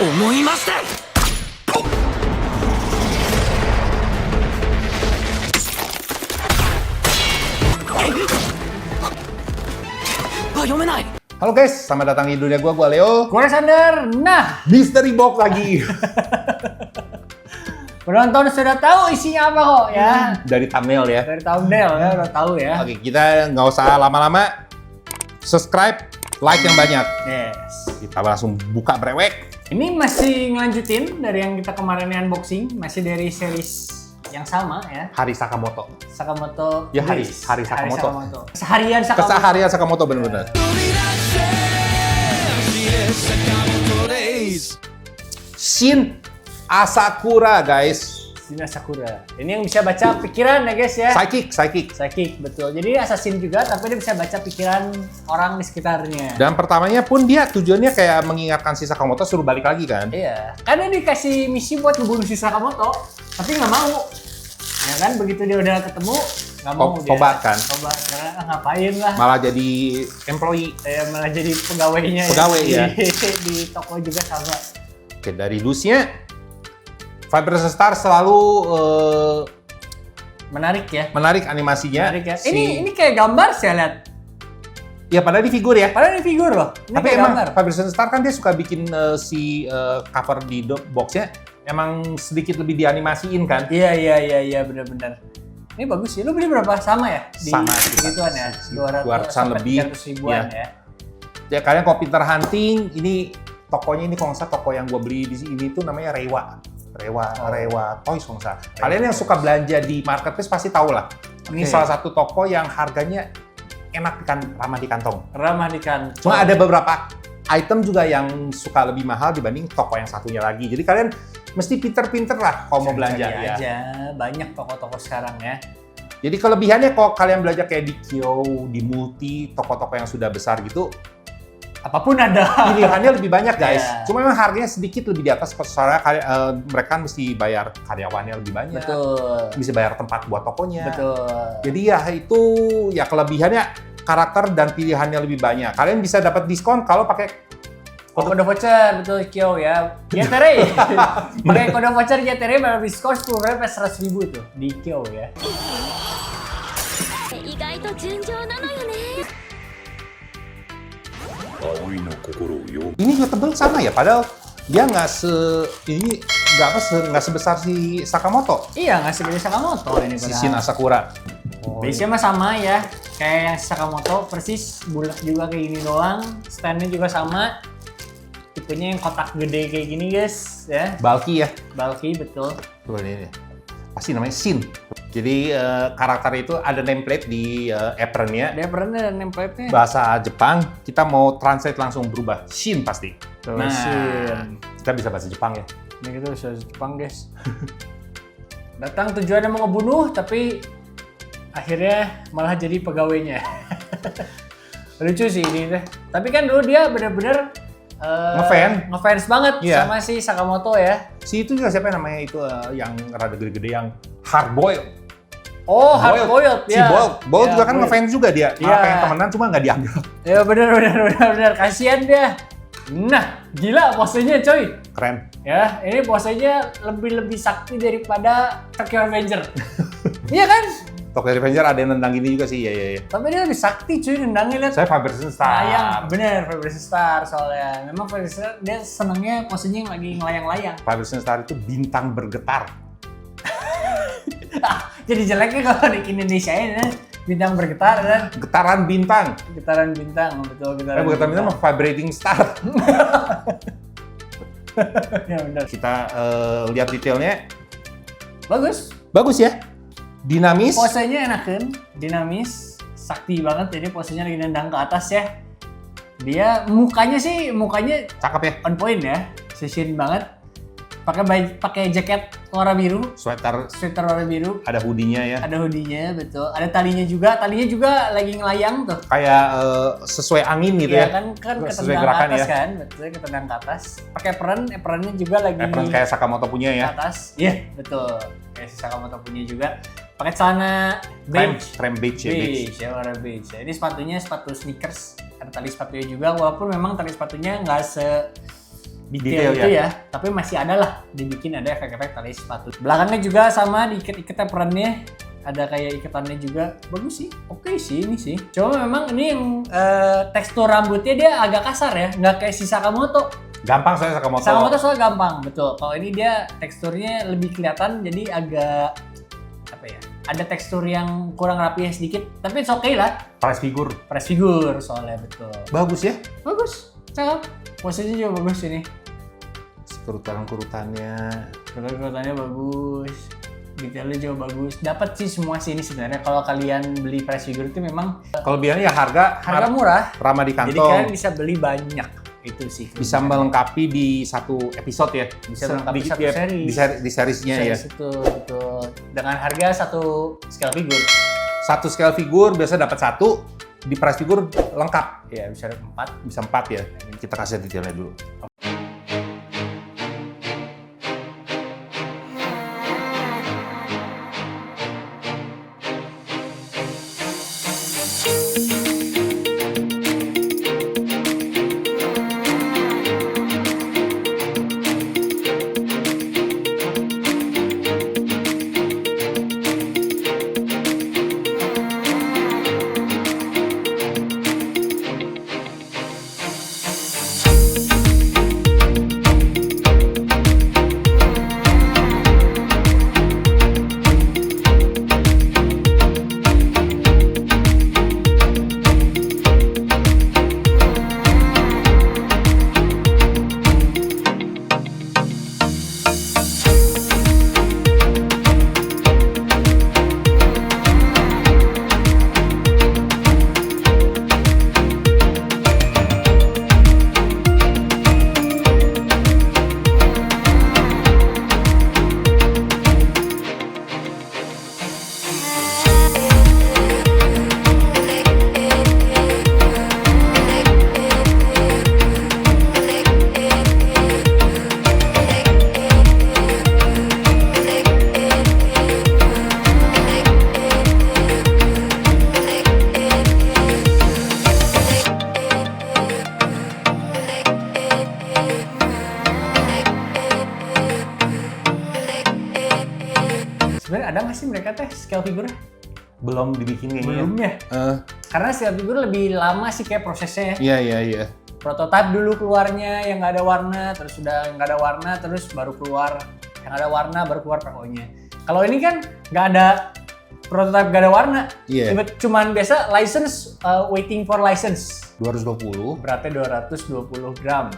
思いまして。読めない。 Halo guys, selamat datang di dunia gua Leo. Gue Alexander. Nah, Mystery Box lagi. penonton sudah tahu isinya apa kok ya. Dari thumbnail ya. Dari thumbnail ya, udah tahu ya. Oke, kita nggak usah lama-lama. Subscribe, like yang banyak. Yes. Kita langsung buka brewek. Ini masih ngelanjutin dari yang kita kemarin unboxing, masih dari series yang sama ya. Hari Sakamoto. Sakamoto. Ya, hari Days. Sakamoto. Seharian Sakamoto. Keseharian Sakamoto bener-bener. Shin Asakura guys. Shin Asakura. Ini yang bisa baca pikiran ya guys ya. Psychic. Psychic, betul. Jadi assassin juga, tapi dia bisa baca pikiran orang di sekitarnya. Dan pertamanya pun dia tujuannya kayak mengingatkan si Sakamoto suruh balik lagi kan. Iya, karena dikasih misi buat ngebunuh si Sakamoto, tapi nggak mau. Ya kan, begitu dia udah ketemu, nggak mau dia. Tobat kan? Tobat, karena ngapain lah. Malah jadi employee. Malah jadi pegawainya. Pegawai ya. Di toko juga sama. Oke, dari dusnya Vibration Star selalu Menarik ya. menarik animasinya. Menarik ya. Ini kayak gambar saya lihat. Ya padahal di figur ya. Padahal ini figur loh. Ini Tapi kayak emang gambar. Vibration Star kan dia suka bikin cover di boxnya emang sedikit lebih dianimasiin kan. Iya, benar-benar. Ini bagus sih. Lu beli berapa? Sama ya? Sama, segituan ya. 200-an lebih. 300 ribuan ya. Ya kalian kalau pinter hunting, ini tokonya ini kalau nggak salah toko yang gue beli di sini tuh namanya Rewa Toys kalau nggak salah. Kalian yang suka belanja di marketplace pasti tahu lah. Ini Oke. salah satu toko yang harganya enak ramah di kantong. Ramah di kantong. Cuma ada beberapa item juga yang suka lebih mahal dibanding toko yang satunya lagi. Jadi kalian mesti pinter-pinter lah kalau mau belanja Cari ya. aja. Banyak toko-toko sekarang ya. Jadi kelebihannya kalau kalian belanja kayak di Kyo, di Multi, toko-toko yang sudah besar gitu, Apapun ada. pilihannya lebih banyak guys. Iya. Cuma memang harganya sedikit lebih di atas soalnya mereka mesti bayar karyawannya lebih banyak. Betul. Bisa bayar tempat buat tokonya. Betul. Jadi ya itu ya kelebihannya karakter dan pilihannya lebih banyak. Kalian bisa dapat diskon kalau pakai Kode voucher, betul Kyo ya. Yatere. Pakai kode voucher Yatere baru diskon 10 ribu plus 100 ribu tuh di Kyo ya. 意外と純情なのよね。 ini juga tebel sama ya. Padahal dia nggak sebesar si Sakamoto. Iya, nggak segede Sakamoto ini Si padahal. Shin Asakura. Base-nya mah sama ya. Kayak yang Sakamoto persis bulat juga kayak gini doang. Stand-nya juga sama. Tipenya yang kotak gede kayak gini guys ya. Bulky ya. Bulky betul. Tuh ini. Pasti namanya Shin. Jadi karakter itu ada nameplate di apron-nya. Dia pernah ada template-nya. Bahasa Jepang, kita mau translate langsung berubah. Shin pasti. Nah, Shin. kita bisa bahasa Jepang ya. Ini kita bisa Jepang guys. Datang tujuannya mau ngebunuh tapi akhirnya malah jadi pegawainya. Lucu sih ini deh. Tapi kan dulu dia bener-bener ngefans banget Iya. sama si Sakamoto ya. Si itu juga siapa namanya itu yang rada gede-gede yang hard boiled. Oh, hard boiled Si ya. Boiled Ya, juga kan Boiled. ngefans juga dia. Iya. Malah pengen temenan cuma nggak dianggap. Ya bener kasihan dia. Nah, gila posenya coy. Keren. Ya, ini posenya lebih sakti daripada Tokyo Avenger. Iya kan? Tokyo Revenger ada yang nendang gini juga sih. Iya. Tapi dia lebih sakti cuy nendangnya lihat. Saya Vibration Star. Sayang, bener Vibration Star soalnya. Memang Vibration Star dia senengnya posenya yang lagi ngelayang-layang. Vibration Star itu bintang bergetar. Jadi jeleknya kalau di Indonesia ini bintang bergetar dan Getaran bintang. getaran bintang, betul getaran. Getaran bintang mah vibrating star. Ya benar. Kita lihat detailnya. Bagus. Bagus ya. Dinamis. Posenya enakan, dinamis, sakti banget. Jadi posenya lagi nendang ke atas ya. Dia mukanya Cakep ya. on point ya, session banget. Pakai jaket warna biru, Sweater sweater warna biru. ada hoodie-nya ya. Ada hoodie-nya, betul. Ada talinya juga lagi ngelayang tuh. Kayak sesuai angin gitu Iya ya. kan Sesuai ketendang ke gerakan atas ya. kan, betul ketendang ke atas. Pakai apronnya juga lagi Apron kayak Sakamoto punya ke ya. atas. Iya, betul. Kayak si Sakamoto punya juga. Pakai celana beige. Krem beige ya. Beige. Beige, ya warna beige. Jadi sepatunya sepatu sneakers. Ada tali sepatunya juga, walaupun memang tali sepatunya nggak detail itu ya. Tapi masih ada lah, dibikin ada efek-efek tali sepatu. Belakangnya juga sama, diikat-ikat perannya. Ada kayak ikatannya juga. Bagus sih, oke sih ini sih. Cuma memang ini yang tekstur rambutnya dia agak kasar ya, nggak kayak si Sakamoto. Gampang soalnya Sakamoto. Sakamoto soalnya gampang, betul. Kalau ini dia teksturnya lebih kelihatan, jadi agak apa ya? Ada tekstur yang kurang rapi sedikit, tapi it's okay lah. Press figure. Press figure soalnya, betul. Bagus ya. Bagus, cakep. Posisinya juga bagus ini. Kerutan-kerutannya. Kerutannya bagus. Detailnya juga bagus. Dapat sih semua sih ini sebenarnya kalau kalian beli press figure itu memang Kelebihannya ya harga murah. ramah di Jadi kantong. kalian bisa beli banyak. Itu sih. Bisa melengkapi di satu episode ya. Bisa melengkapi satu series. Di seriesnya ya. Series itu betul. Dengan harga satu scale figure. Satu scale figure biasa dapat satu, di price figure lengkap. Ya bisa ada 4. Bisa 4 ya. Kita kasih detailnya dulu. Sebenarnya ada nggak sih mereka teh scale figure? Belum dibikin kayaknya. Belum ya? Karena scale figure lebih lama sih kayak prosesnya ya. Iya. Prototipe dulu keluarnya yang nggak ada warna, terus sudah nggak ada warna, terus baru keluar yang ada warna, baru keluar PO-nya. Kalau ini kan nggak ada prototipe, nggak ada warna. Iya. Cuman biasa license, waiting for license. 220. Beratnya 220 gram.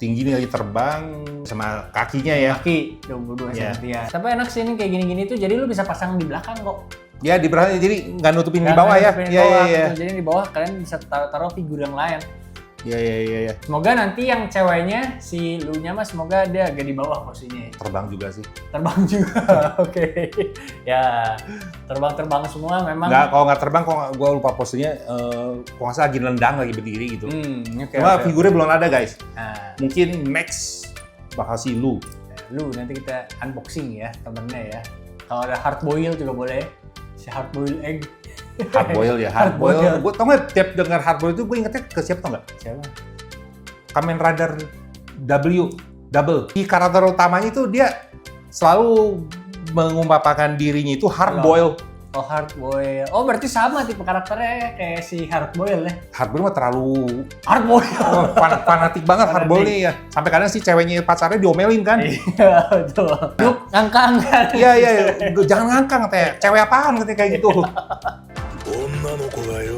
Tinggi nih lagi terbang sama kakinya ya. Kaki 22 Iya. cm. Tapi enak sih ini kayak gini-gini tuh, jadi lu bisa pasang di belakang kok. Ya di belakang, jadi nggak nutupin di Nggak bawah ya. nutupin di Iya. bawah, gitu. Jadi di bawah kalian bisa taruh figur yang lain. Iya. Semoga nanti yang ceweknya, si Lu-nya mah semoga dia agak di bawah posisinya. Terbang juga sih. Terbang juga, oke. Ya, terbang-terbang semua memang. Nggak, kalau nggak terbang, gue lupa posenya. Kalau nggak salah lagi nendang, lagi berdiri gitu. Oke. Cuma figurnya belum ada guys. Nah, Mungkin next bakal si Lu. Lu nanti kita unboxing ya temennya ya. Kalau ada hard boil juga boleh. Si hard boil egg. Hard boil ya, hard boil. Gue tau nggak, tiap dengar hard boil itu gue ingetnya ke siapa tau nggak? Siapa? Kamen Rider Double. Di karakter utamanya itu dia selalu mengumpulkan dirinya itu hard boil. Oh, hard boil. Oh, berarti sama tipe karakternya ya, kayak si hard boil ya. Hard boil mah terlalu Hard boil. fanatik banget hard boil nih ya. Sampai kadang si ceweknya pacarnya diomelin kan. Iya, betul. Yuk, ngangkang. Iya. Jangan ngangkang teh. Cewek apaan katanya kayak gitu. 女の子がよ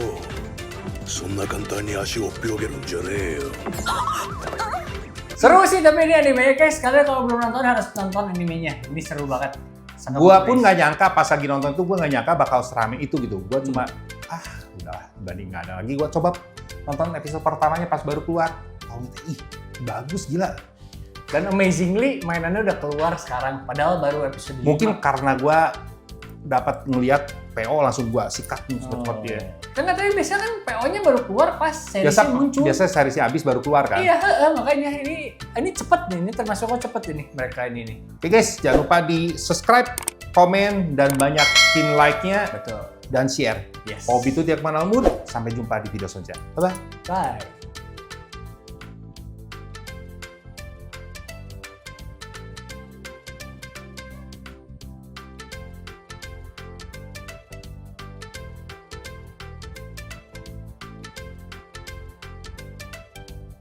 そんな簡単に足をっぴろげるんじゃねえよ Seru sih tapi ini animenya guys. Kalian kalau belum nonton harus nonton animenya. Ini seru banget. Sangat Gua pun bagus. nggak nyangka pas lagi nonton itu, gua nggak nyangka bakal serame itu gitu. Gua cuma udahlah, dibanding nggak ada lagi. Gua coba nonton episode pertamanya pas baru keluar. Ih, bagus gila. Dan amazingly mainannya udah keluar sekarang. Padahal baru episode 5. Mungkin karena gua dapat ngelihat PO langsung gua sikat nih spot dia. Kan katanya biasanya kan PO-nya baru keluar pas seriesnya muncul. Biasa seriesnya habis baru keluar kan. Iya, makanya ini cepet nih. Ini termasuk kok cepet ini mereka ini nih. Oke guys, jangan lupa di subscribe, komen, dan banyakin like-nya Betul. dan share. Yes. Hobi itu tiap mana mood. Sampai jumpa di video selanjutnya. Bye-bye. Bye.